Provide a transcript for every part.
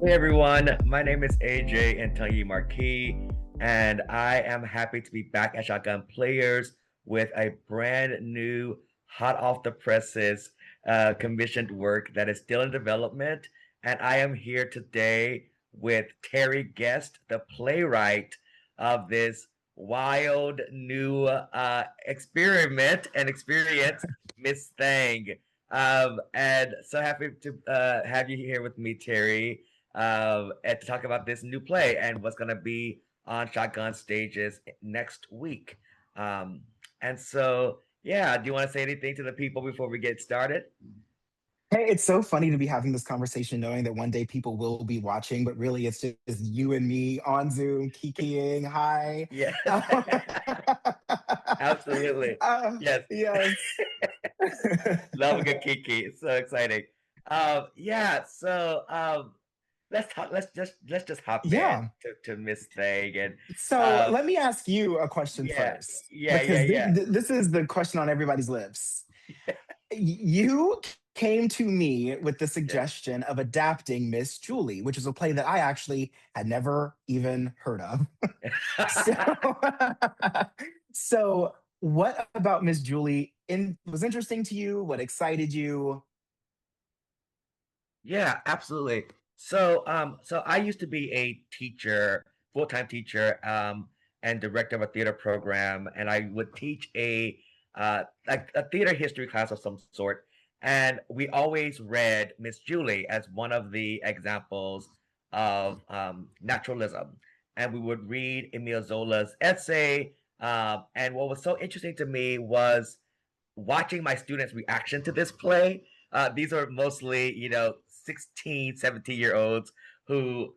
Hey everyone, my name is AeJay Antonis Marquis, and I am happy to be back at Shotgun Players with a brand new, hot off the presses, commissioned work that is still in development. And I am here today with Terry Guest, the playwright of this wild new experiment and experience, Miss Thang. And so happy to have you here with me, Terry, and to talk about this new play and what's going to be on Shotgun stages next week. Um, and so, yeah, do you want to say anything to the people before we get started? Hey, it's so funny to be having this conversation knowing that one day people will be watching, but really it's just you and me on Zoom, kikiing. Hi. Yes, Uh, absolutely. Yes, yes. love a good Kiki. It's so exciting. Yeah, so let's talk. Let's just hop in Yeah. to Miss Thing and So um, let me ask you a question yeah, first, yeah, yeah, because yeah. this is the question on everybody's lips. You came to me with the Yeah. suggestion of adapting Miss Julie, which is a play that I actually had never even heard of. So, so what about Miss Julie was interesting to you? What excited you? Yeah, absolutely. So I used to be a teacher, full-time teacher, and director of a theater program, and I would teach like a theater history class of some sort. And we always read Miss Julie as one of the examples of naturalism. And we would read Emile Zola's essay. And what was so interesting to me was watching my students' reaction to this play. These are mostly, 16, 17-year olds who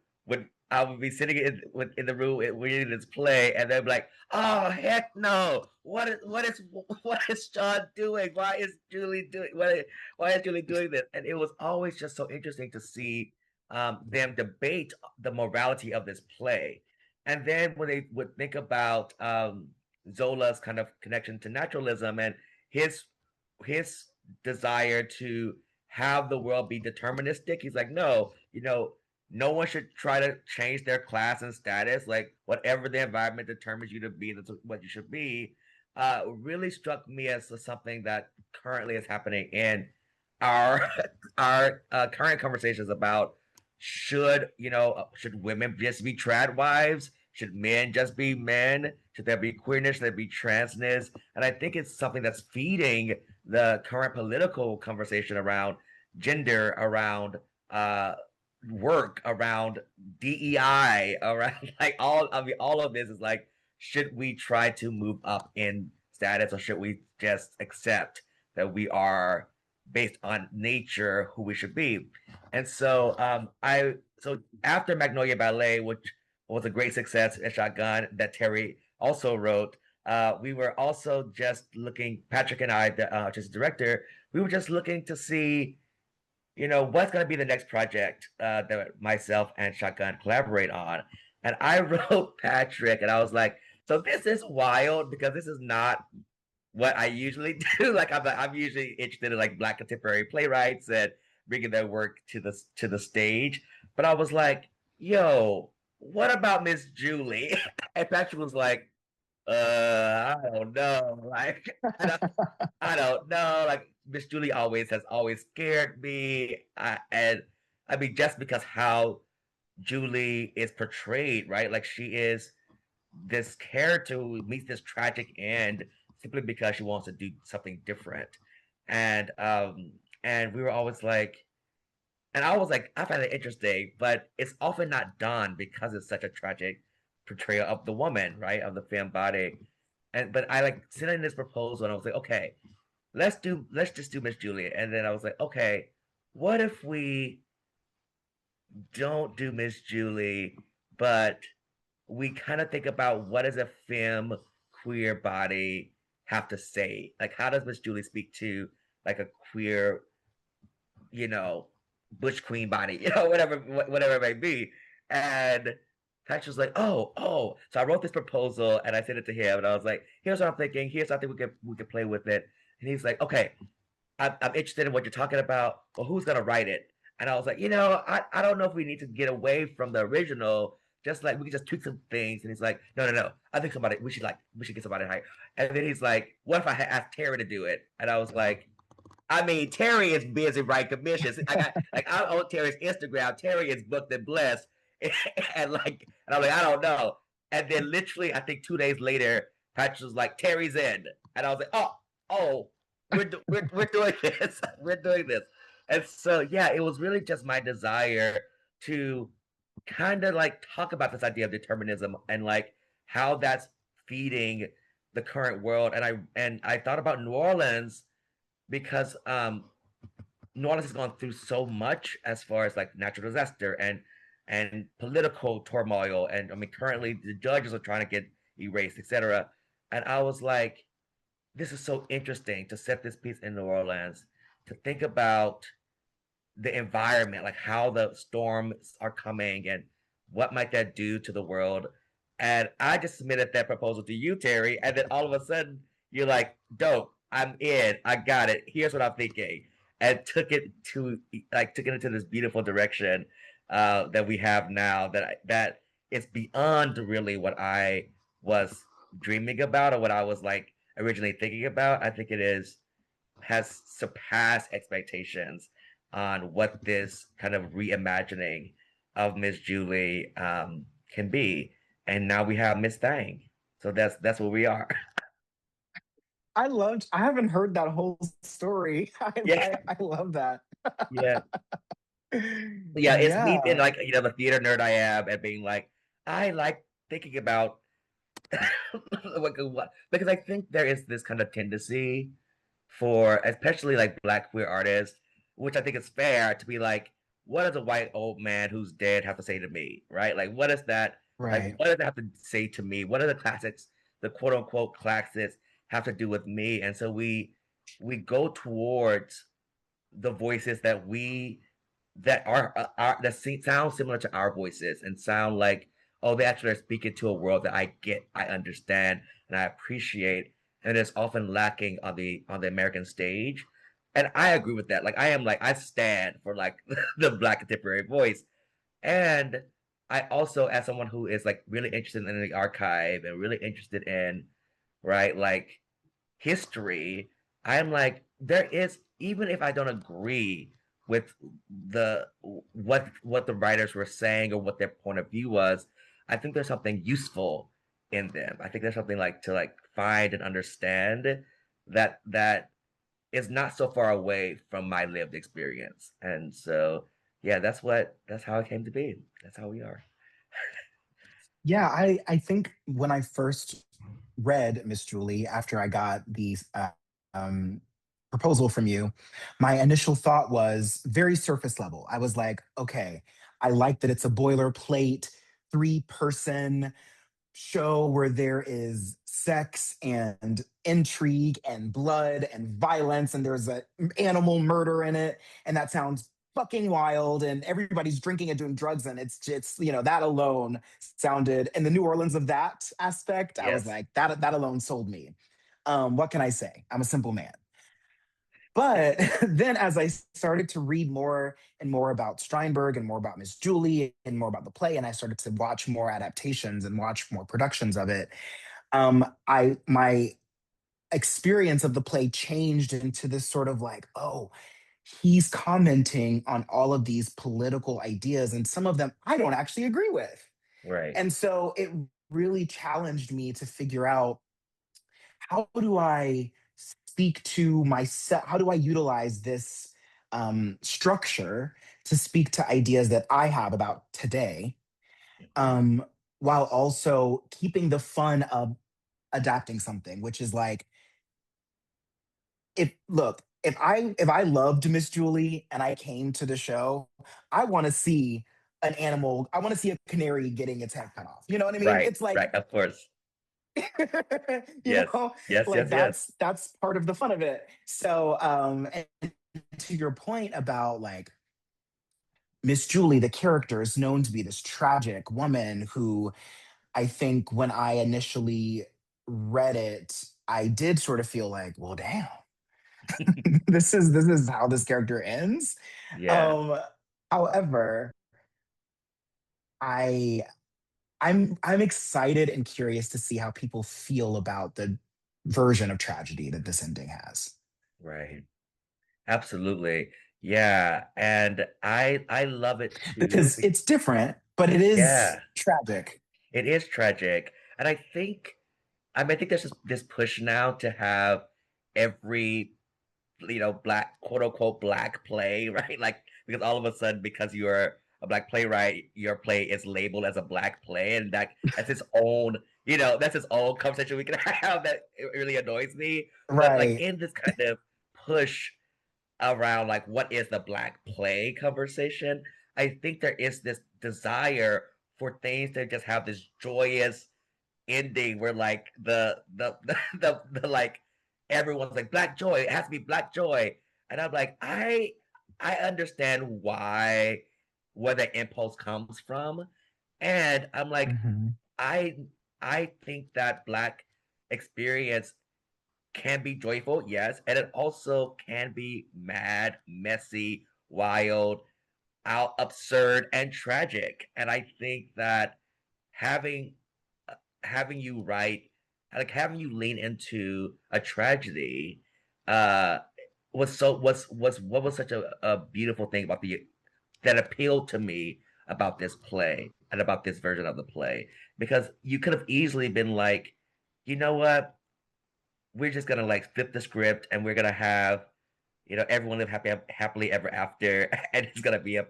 I would be sitting in the room reading this play, and they'd be like, "Oh heck no! What is Sean doing? Why is Julie doing this?" And it was always just so interesting to see them debate the morality of this play, and then when they would think about Zola's kind of connection to naturalism and his his desire to have the world be deterministic. He's like, no, no one should try to change their class and status. Like whatever the environment determines you to be, that's what you should be. Really struck me as something that currently is happening in our our current conversations about should women just be trad wives? Should men just be men? Should there be queerness? Should there be transness? And I think it's something that's feeding the current political conversation around gender, around uh, work, around DEI, around like all of this is like, should we try to move up in status or should we just accept that we are based on nature who we should be? And so so after Magnolia Ballet, which was a great success at Shotgun that Terry also wrote, we were also just looking, Patrick and I, the artistic director, we were just looking to see, what's going to be the next project that myself and Shotgun collaborate on. And I wrote Patrick, and I was like, so this is wild because this is not what I usually do. Like I'm usually interested in like Black contemporary playwrights and bringing their work to the stage. But I was like, yo, what about Miss Julie? And Patrick was like, I don't know. Like, I don't know. Like, Miss Julie has always scared me. And I mean, just because how Julie is portrayed, right? Like, she is this character who meets this tragic end simply because she wants to do something different. And, um, and we were always like, and I was like, I find it interesting, but it's often not done because it's such a tragic portrayal of the woman, right? Of the femme body. And but I like sending this proposal and I was like, okay, let's just do Miss Julia. And then I was like, okay, what if we don't do Miss Julie, but we kind of think about what does a femme queer body have to say? Like how does Miss Julie speak to like a queer, you know, Butch Queen body, whatever it may be. And Patch was like, oh. So I wrote this proposal and I sent it to him, and I was like, here's what I'm thinking. Here's something we could play with it. And he's like, okay, I'm interested in what you're talking about. Well, who's gonna write it? And I was like, I don't know if we need to get away from the original. Just like we can just tweak some things. And he's like, no, no, no. I think somebody we should get somebody higher. And then he's like, what if I had asked Terry to do it? And I was like, I mean, Terry is busy writing commissions. I own Terry's Instagram. Terry is booked and blessed. And I'm like, I don't know. And then literally, I think 2 days later, Patrick was like, Terry's in. And I was like, oh, we're doing this. We're doing this. And so, yeah, it was really just my desire to kind of like talk about this idea of determinism and like how that's feeding the current world. And I thought about New Orleans because New Orleans has gone through so much as far as like natural disaster and political turmoil, and I mean currently the judges are trying to get erased, etc. And I was like, this is so interesting to set this piece in New Orleans to think about the environment, like how the storms are coming and what might that do to the world. And I just submitted that proposal to you, Terry, and then all of a sudden you're like, dope, I'm in, I got it. Here's what I'm thinking. And took it into this beautiful direction that we have now that it's beyond really what I was dreaming about or what I was like originally thinking about. I think it is has surpassed expectations on what this kind of reimagining of Miss Julie can be. And now we have Miss Thang. So that's where we are. I haven't heard that whole story. Yeah, I love that. yeah, yeah. It's me being Yeah, like the theater nerd I am and being like, I like thinking about because I think there is this kind of tendency for especially like black queer artists, which I think is fair to be like, what does a white old man who's dead have to say to me? Right? Like what is that like right. what does it have to say to me? What are the classics, the quote unquote classics have to do with me? And so we go towards the voices that are that sound similar to our voices and sound like, oh, they actually are speaking to a world that I get, I understand, and I appreciate, and it's often lacking on the American stage. And I agree with that. Like I stand for like the black contemporary voice. And I also, as someone who is like really interested in the archive and really interested in, right, like history, I'm like, there is, even if I don't agree with the what the writers were saying or what their point of view was, I think there's something useful in them. I think there's something like to like find and understand that is not so far away from my lived experience. And so yeah, that's how it came to be. That's how we are. Yeah, I think when I first read Miss Julie after I got the um, proposal from you, my initial thought was very surface level. I was like, okay, I like that it's a boilerplate 3-person show where there is sex and intrigue and blood and violence and there's a animal murder in it, and that sounds fucking wild, and everybody's drinking and doing drugs, and it's that alone sounded, in the New Orleans of that aspect, I was Yes. like, that alone sold me. What can I say? I'm a simple man. But then, as I started to read more and more about Streinberg and more about Miss Julie and more about the play, and I started to watch more adaptations and watch more productions of it, I my experience of the play changed into this sort of like, oh, he's commenting on all of these political ideas, and some of them I don't actually agree with. Right. And so it really challenged me to figure out, how do I speak to myself? How do I utilize this structure to speak to ideas that I have about today, Mhm. um, while also keeping the fun of adapting something, which is like, if I loved Miss Julie and I came to the show, I want to see an animal. I want to see a canary getting its head cut off. You know what I mean? Right, It's like, right, of course. you Yes, know, yes, like yes, yes. that's part of the fun of it. So, and to your point about like Miss Julie, the character is known to be this tragic woman who, I think when I initially read it, I did sort of feel like, well, damn, this is how this character ends. Yeah. Um, However, I I'm excited and curious to see how people feel about the version of tragedy that this ending has. Right. Absolutely. Yeah. And I love it too. Because it's different, but it is Yeah, tragic. it is tragic. And I think there's this push now to have every, black, quote unquote, black play, right? Like, because all of a sudden, because you're a black playwright, your play is labeled as a black play. And that's its own, that's its own conversation we can have that it really annoys me. But like Right. in this kind of push around like what is the black play conversation, I think there is this desire for things to just have this joyous ending where like the like everyone's like black joy, it has to be black joy. And I'm like, I understand where the impulse comes from. And I'm like, Mhm. I I think that black experience can be joyful, yes, and it also can be mad, messy, wild, out, absurd, and tragic. And I think that having having you write, like having you lean into a tragedy, uh, was what was such a beautiful thing about the that appealed to me about this play and about this version of the play, because you could have easily been like, you know what, we're just gonna like flip the script and we're gonna have everyone live happily ever after, and it's gonna be a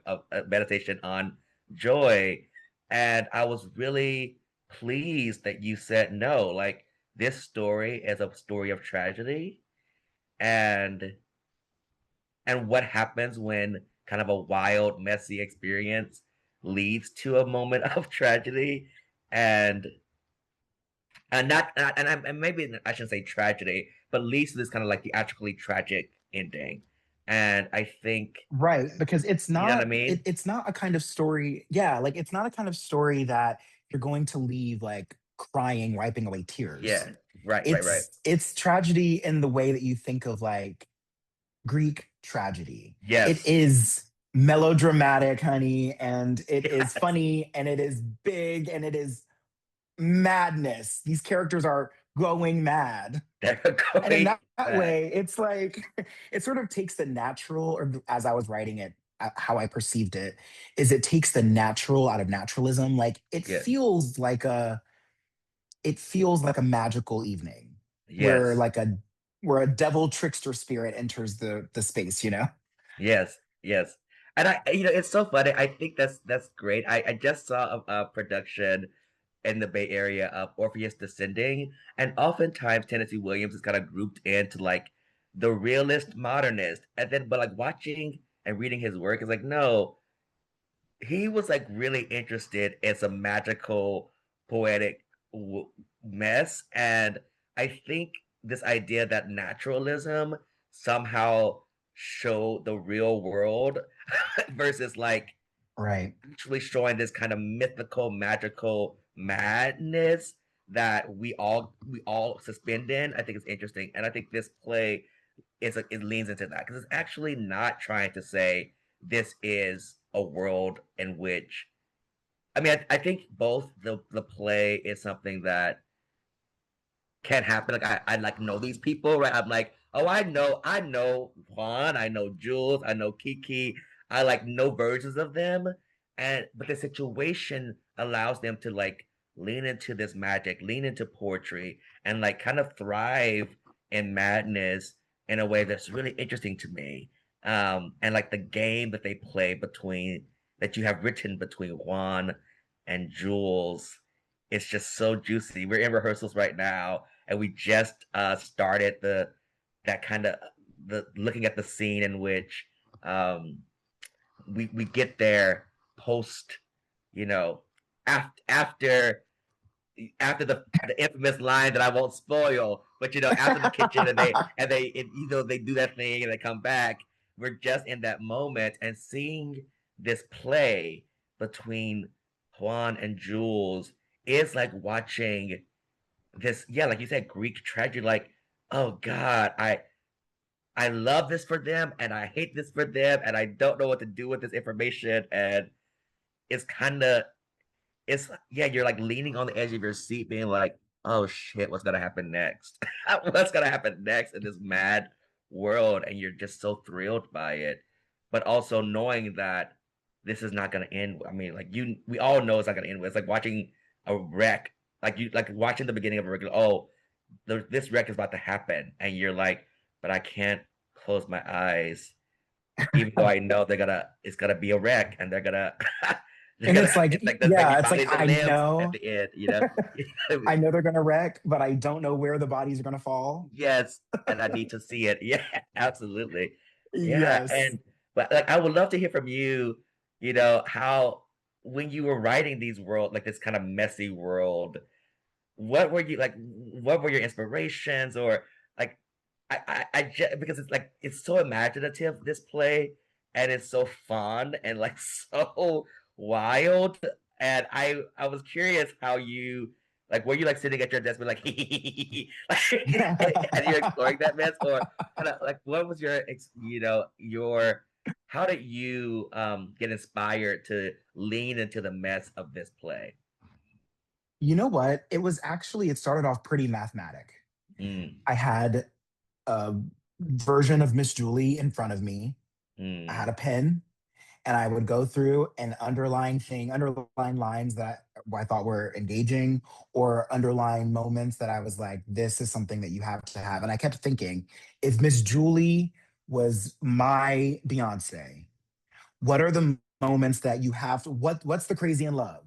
meditation on joy. And I was really pleased that you said no. Like, this story is a story of tragedy, and what happens when kind of a wild, messy experience leads to a moment of tragedy, and not and maybe I shouldn't say tragedy, but leads to this kind of like theatrically tragic ending. And I think, Right, because you know what I mean? it's not a kind of story. Yeah, like it's not a kind of story that you're going to leave like crying, wiping away tears. Yeah, right. It's tragedy in the way that you think of like Greek tragedy. It Yes, is melodramatic, honey, and it is yes, funny and it is big and it is madness. These characters are going mad. they're And in going that back. way, it's like it sort of takes the natural, or as I was writing it, how I perceived it, is it takes the natural out of naturalism. Like Yeah, it feels like a magical evening where yes, like a where a devil trickster spirit enters the space, you know? yes. And it's so funny. I think that's great. I just saw a production in the Bay Area of Orpheus Descending, and oftentimes Tennessee Williams is kind of grouped into like the realist modernist, and then but like watching and reading his work is like, no, he was like really interested in some magical poetic mess. And I think this idea that naturalism somehow show the real world versus like Right. actually showing this kind of mythical, magical madness that we all suspend in. I think it's interesting, and I think this play it leans into that because it's actually not trying to say this is a world in which, I mean, I think both the play is something that can happen. Like, I like know these people, right? I'm like, oh, I know Juan, I know Jules, I know Kiki. I like know versions of them, and but the situation allows them to like lean into this magic, lean into poetry, and like kind of thrive in madness in a way that's really interesting to me. And like the game that they play between that you have written between Juan and Jules, it's just so juicy. We're in rehearsals right now, and we just started that kind of the looking at the scene in which um, we get there post, you know, after the infamous line that I won't spoil, but after the kitchen, they do that thing and they come back. We're just in that moment and seeing this play between Juan and Jules is like watching this, yeah, like you said, Greek tragedy. Like, oh God, I love this for them and I hate this for them and I don't know what to do with this information. And it's kind of, it's, yeah, you're like leaning on the edge of your seat, being like, oh shit, what's gonna happen next? What's gonna happen next in this mad world? And you're just so thrilled by it, but also knowing that this is not gonna end. I mean, like we all know it's not gonna end. It's like watching a wreck, like watching the beginning of a wreck. Oh, this wreck is about to happen, and you're like, but I can't close my eyes, even though I know it's gonna be a wreck, and they're gonna they're And gonna it's like, it's like the maybe yeah, it's like bodies and I limbs at know, the end, you know. I know they're gonna wreck, but I don't know where the bodies are gonna fall. Yes, and I need to see it. Yeah, absolutely. Yeah, Yes. and but like I would love to hear from you, how when you were writing these world, like this kind of messy world, what were your inspirations, or like I just, because it's like it's so imaginative, this play, and it's so fun and like so wild. And I was curious how you, like, were you like sitting at your desk like and you're exploring that mess, or kind of like what was your how did you get inspired to lean into the mess of this play? You know what? It started off pretty mathematic. Mm, I had a version of Miss Julie in front of me. I had mm. a pen and I would go through and underline lines that I thought were engaging, or underline moments that I was like, this is something that you have to have. And I kept thinking, if Miss Julie was my Beyonce, what are the moments that you have to, what's the crazy in love?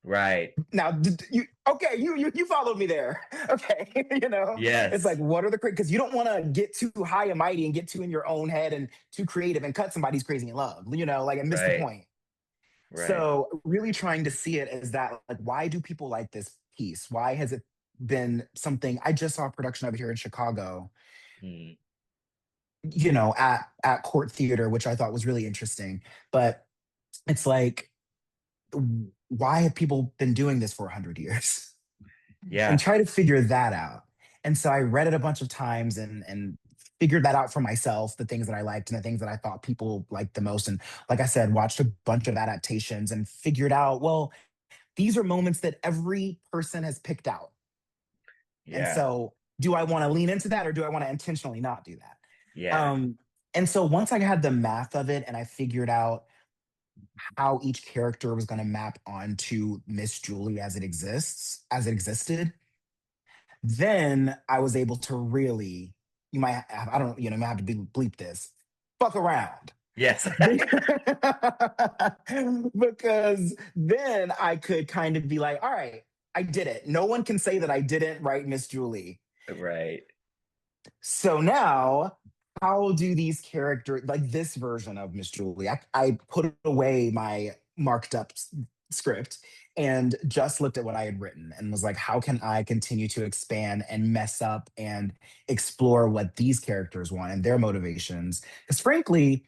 Right. Now, you okay? You followed me there. Okay, it's like Yes. what are the because you don't want to get too high and mighty and get too in your own head and too creative and cut somebody's crazy in love. Like and miss the Right. point. Right. So really trying to see it as that, like, why do people like this piece? Why has it been something? I just saw a production of it here in Chicago, Mm. at Court Theater, which I thought was really interesting. But it's like, why have people been doing this for 100 years? And Yeah. try to figure that out. And so I read it a bunch of times and figured that out for myself, the things that I liked and the things that I thought people liked the most. And like I said, watched a bunch of adaptations and figured out, well, these are moments that every person has picked out. And Yeah. so do I want to lean into that or do I want to intentionally not do that? Yeah. And so once I had the math of it and I figured out how each character was going to map onto Miss Julie as it existed, then I was able to really, you might have, I don't, you might have to bleep this, fuck around. Yes. Because then I could kind of be like, all right, I did it. No one can say that I didn't write Miss Julie. Right. So now, how do these characters, like this version of Miss Julie, I put away my marked up script and just looked at what I had written and was like, how can I continue to expand and mess up and explore what these characters want and their motivations? Because frankly,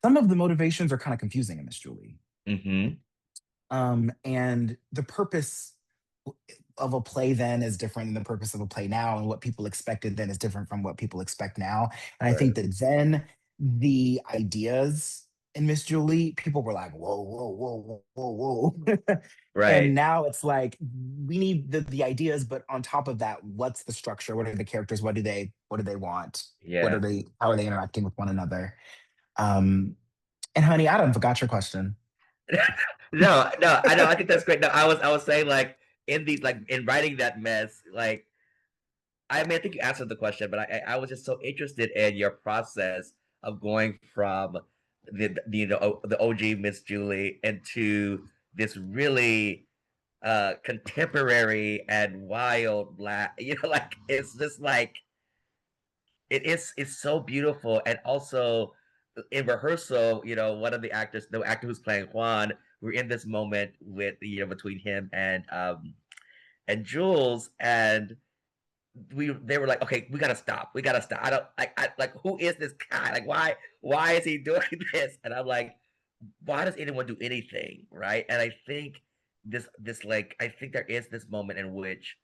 some of the motivations are kind of confusing in Miss Julie. Mm-hmm. And the purpose of a play then is different than the purpose of a play now, and what people expected then is different from what people expect now. And I think Right. that then the ideas in Miss Julie, people were like, whoa, whoa, whoa, whoa, whoa, whoa. And Right. now it's like we need the ideas, but on top of that, what's the structure? What are the characters? What do they want? Yeah. How are they interacting with one another? Um, and honey, I don't forgot your question. No, no, I know. I think that's great. No, I was saying, like, in writing that mess, like, I mean, I think you answered the question, but I was just so interested in your process of going from the OG Miss Julie into this really contemporary and wild black, like it's just like it's so beautiful. And also in rehearsal, one of the actor who's playing Juan, we're in this moment with between him and Jules, and they were like, okay, we gotta stop. I like, who is this guy? Like, why is he doing this? And I'm like, why does anyone do anything, right? And I think I think there is this moment in which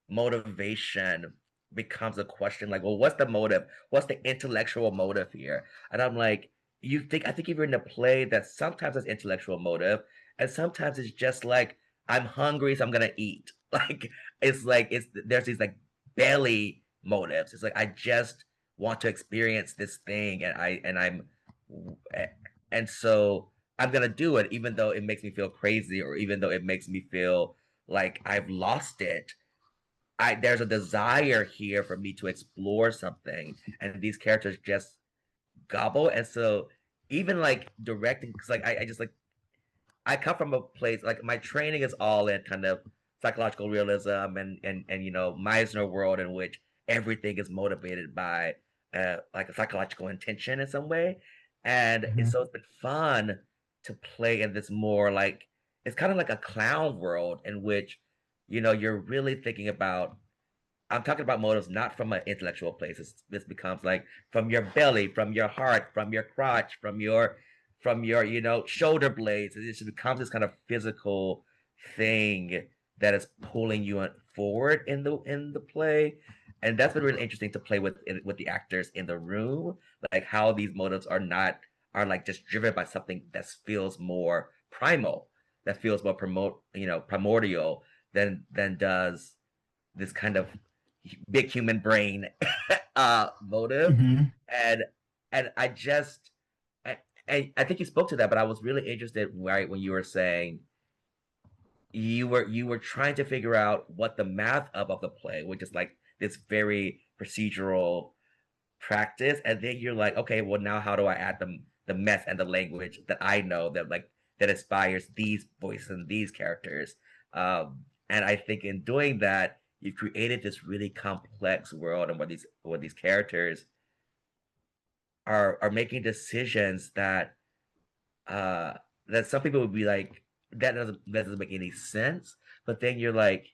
motivation becomes a question like, well, what's the motive? What's the intellectual motive here? And I'm like, I think if you're in a play that sometimes it's intellectual motive, and sometimes it's just like, I'm hungry, so I'm gonna eat. Like it's there's these like belly motives. It's like I just want to experience this thing, and so I'm gonna do it, even though it makes me feel crazy, or even though it makes me feel like I've lost it. There's a desire here for me to explore something, and these characters just gobble. And so even like directing, because like I just like I come from a place like my training is all in kind of psychological realism and Meisner world in which everything is motivated by like a psychological intention in some way. And Mhm. so it's been fun to play in this more like it's kind of like a clown world in which you're really thinking about. I'm talking about motives not from an intellectual place. This becomes like from your belly, from your heart, from your crotch, from your shoulder blades. It just becomes this kind of physical thing that is pulling you forward in the play. And that's been really interesting to play with the actors in the room, like how these motives are like just driven by something that feels more primal, that feels more primordial than does this kind of big human brain motive. Mhm. And I, I think you spoke to that, but I was really interested right when you were saying you were trying to figure out what the math of the play, which is like this very procedural practice, and then you're like, okay, well now how do I add the mess and the language that I know that inspires these voices and these characters. And I think in doing that, you've created this really complex world, and where these characters are making decisions uh that some people would be like, that doesn't make any sense. But then you're like,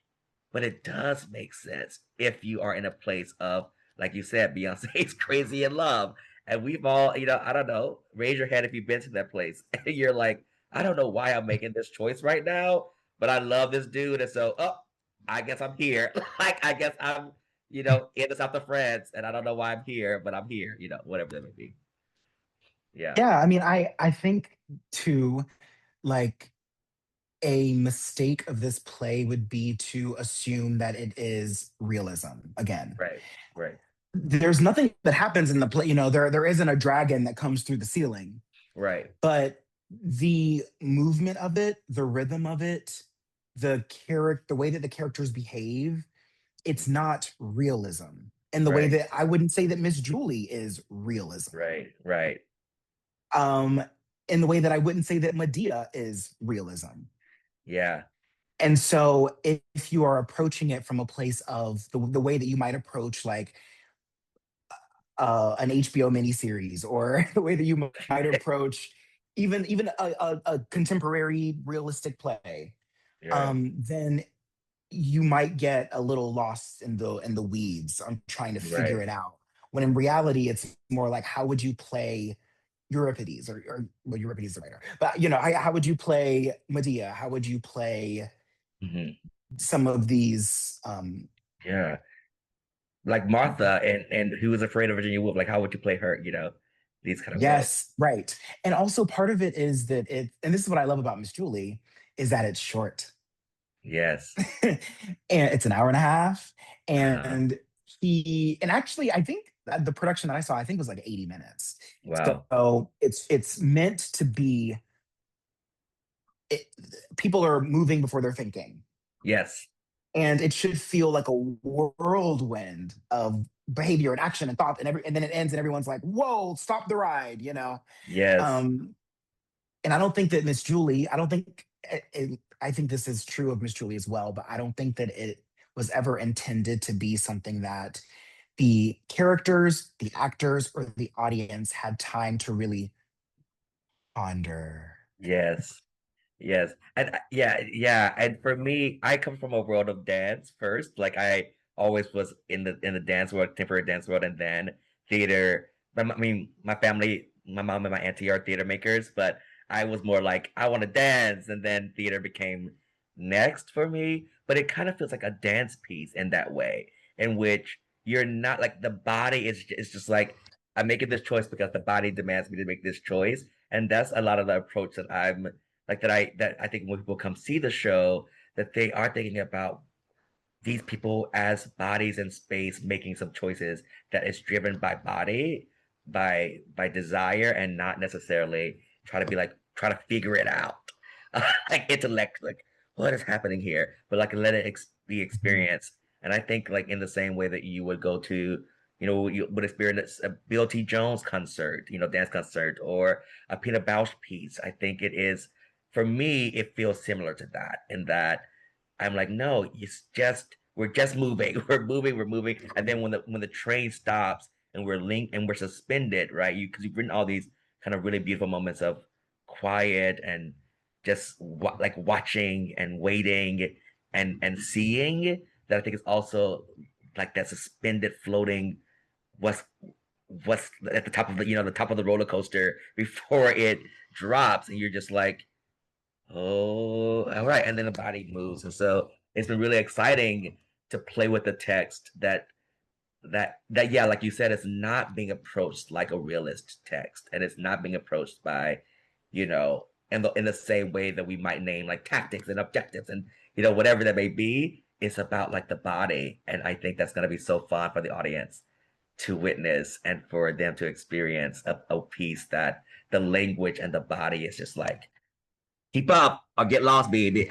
but it does make sense if you are in a place of, like you said, Beyonce's crazy in love. And we've all, I don't know, raise your hand if you've been to that place. And you're like, I don't know why I'm making this choice right now, but I love this dude. And so, I guess I'm here. Like, I guess I'm, in the South of France, and I don't know why I'm here, but I'm here, whatever that may be. Yeah. Yeah, I mean, I think too, like a mistake of this play would be to assume that it is realism again. Right. Right. There's nothing that happens in the play, there isn't a dragon that comes through the ceiling, Right. but the movement of it, the rhythm of it, the way that the characters behave, it's not realism. And the way Right. that I wouldn't say that Miss Julie is realism. Right. Right. Um, in the way that I wouldn't say that Medea is realism. Yeah. And so if you are approaching it from a place of the way that you might approach like an HBO miniseries, or the way that you might approach even a contemporary realistic play, Yeah. then you might get a little lost in the weeds on trying to Right. figure it out. When in reality, it's more like, how would you play Euripides, or well, Euripides is the writer, but how would you play Medea? How would you play Hmm. some of these? Yeah. Like Martha and Who Was Afraid of Virginia Woolf. Like, how would you play her? These kind of roles. Yes, right. And also part of it is that and this is what I love about Miss Julie, is that it's short. Yes. And it's an hour and a half. Uh-huh. And actually, I think that the production that I saw, I think was like 80 minutes. Wow. So it's meant to be, it, people are moving before they're thinking. Yes. And it should feel like a whirlwind of behavior and action and thought, and then it ends and everyone's like, whoa, stop the ride. Yes. Um, and I don't think that Miss Julie, I don't think, I think this is true of Miss Julie as well, but I don't think that it was ever intended to be something that the characters, the actors, or the audience had time to really ponder. Yes. Yes. And yeah, yeah. And for me, I come from a world of dance first. Like I always was in the dance world, contemporary dance world, and then theater. I mean, my family, my mom and my auntie are theater makers, but I was more like I want to dance, and then theater became next for me. But it kind of feels like a dance piece in that way, in which you're not like the body is just like I'm making this choice because the body demands me to make this choice, and that's a lot of the approach that I'm like that I think when people come see the show that they are thinking about these people as bodies in space making some choices that is driven by body, by desire, and not necessarily try to figure it out like intellect, like what is happening here, but like let it be experienced. And I think like in the same way that you would go to, you know, you would experience a Bill T. Jones concert, you know, dance concert, or a Peter Bausch piece. I think it is, for me, it feels similar to that in that I'm like, no, it's just we're just moving, we're moving, and then when the train stops and we're linked and we're suspended, right? You because you've written all these kind of really beautiful moments of quiet and just like watching and waiting and seeing that I think is also like that suspended floating what's what's at the top of the the top of the roller coaster before it drops and you're just like, oh, all right. And then the body moves. And so it's been really exciting to play with the text that yeah, like you said, it's not being approached like a realist text. And it's not being approached by, in the same way that we might name like tactics and objectives and whatever that may be. It's about like the body. And I think that's gonna be so fun for the audience to witness and for them to experience a piece that the language and the body is just like keep up or get lost, baby.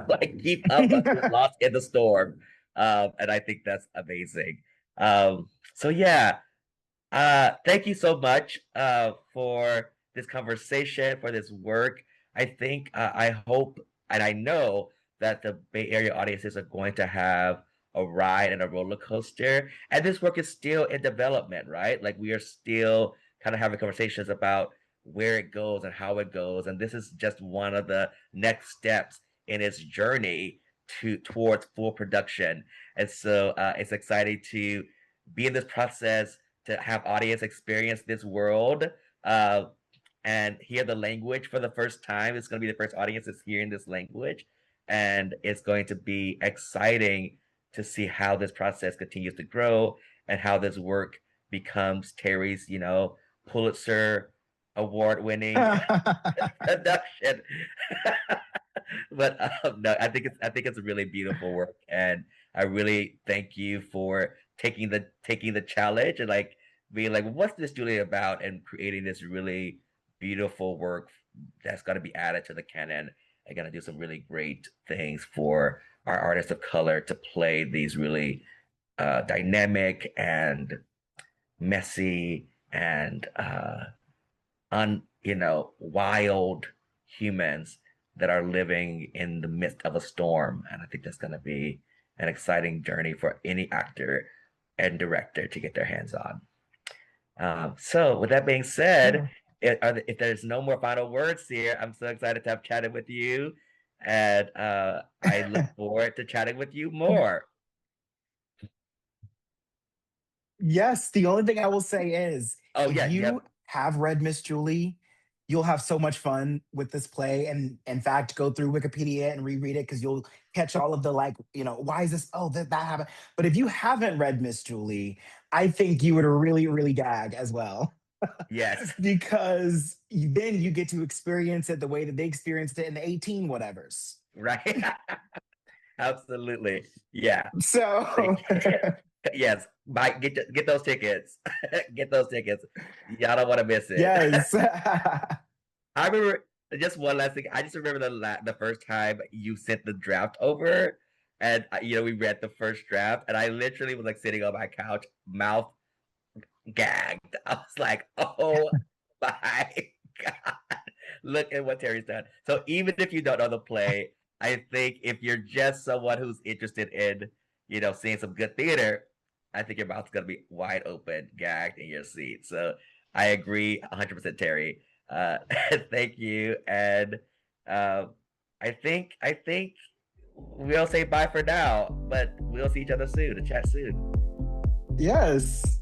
Like keep up or get lost in the storm. And I think that's amazing. So yeah, thank you so much for this conversation, for this work. I think I hope and I know that the Bay Area audiences are going to have a ride and a roller coaster. And this work is still in development, right? Like we are still kind of having conversations about where it goes and how it goes. And this is just one of the next steps in its journey towards full production. And so it's exciting to be in this process, to have audience experience this world and hear the language for the first time. It's going to be the first audience that's hearing this language. And it's going to be exciting to see how this process continues to grow and how this work becomes Terry's, Pulitzer award winning production. But no, I think it's a really beautiful work, and I really thank you for taking the challenge and like being like, what's this Julie about, and creating this really beautiful work that's going to be added to the canon and going to do some really great things for our artists of color to play these really dynamic and messy and wild humans that are living in the midst of a storm. And I think that's going to be an exciting journey for any actor and director to get their hands on. So, with that being said, Yeah. if there's no more final words here, I'm so excited to have chatted with you, and I look forward to chatting with you more. Yes, the only thing I will say is Oh if yeah, you yep, have read Miss Julie, you'll have so much fun with this play. And in fact, go through Wikipedia and reread it because you'll catch all of the like, why is this? Oh, that happened. But if you haven't read Miss Julie, I think you would really, really gag as well. yes, Because then you get to experience it the way that they experienced it in the 18 whatevers. right, absolutely, yeah. So, Yes, buy get those tickets. Get those tickets. Y'all don't want to miss it. yes. I remember just one last thing. I just remember the first time you sent the draft over, and we read the first draft, and I literally was like sitting on my couch, mouth gagged. I was like, "Oh my god, look at what Terry's done." So even if you don't know the play, I think if you're just someone who's interested in, seeing some good theater, I think your mouth's gonna be wide open, gagged in your seat. So I agree 100%, Terry. Uh, thank you, and uh, I think we'll say bye for now, but we'll see each other soon. To chat soon. Yes.